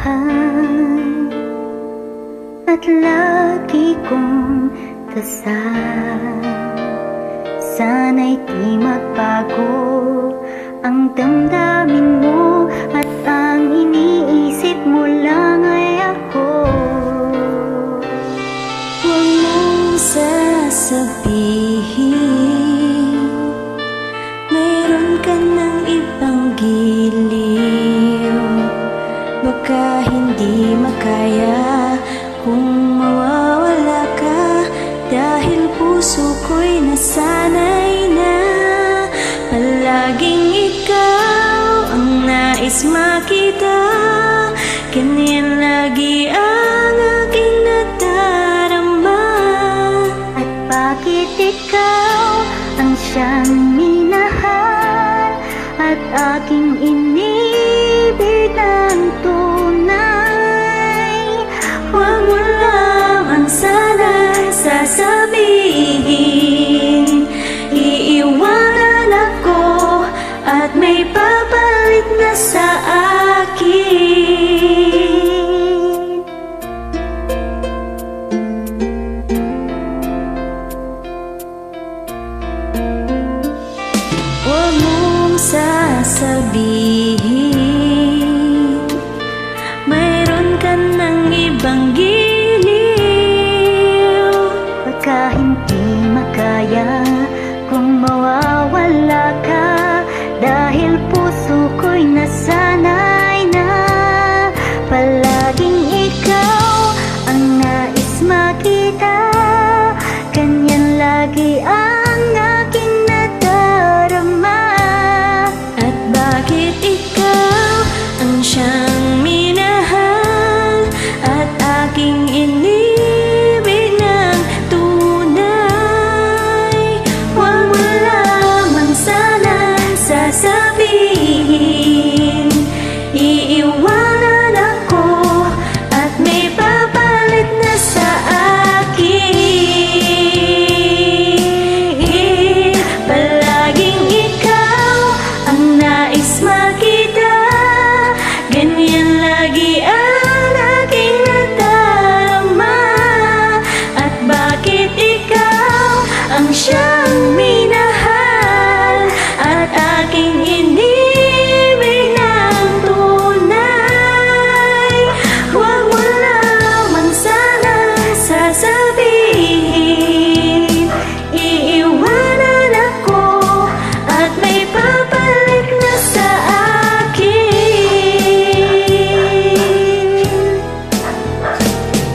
minahal at lagi kong dasal. Sana'y di magbago ang damdamin mo at ang iniisip mo lang ay ako. Huwag mong sasabihin mayroon ka ng ibang giliw. Baka hindi makaya kung mawawala ka, dahil puso ko'y nasanay na palaging ikaw ang nais makita. Ganyan lagi ang aking nadarama. At bakit ikaw ang siyang minahal at aking inibig ng tunay? Huwag mo lamang sana sasabihin iiwanan ako at may papalit na sa akin. Huwag mong sasabihin mayroon ka ng ibang giliw. Baka hindi makaya kung mawawala ka, dahil puso ko'y nasanay na palaging ikaw ang nais makita. Ganyan lagi ang aking nadarama. At bakit ikaw ang siyang minahal at aking inibig ng tunay? Huwag mo lamang sana sasabihin iiwanan ako at may papalit na sa akin. Palaging ikaw ang nais makita. Ganyan lagi ang aking nadarama. At bakit ikaw ang siyang minahal at aking inibig ng tunay? Huwag mo lamang sana sasabihin iiwanan ako at may papalit na sa akin.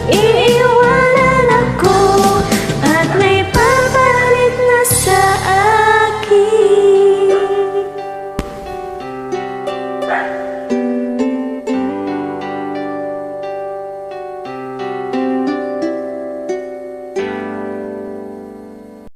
Iiwanan ako at may papalit na sa akin.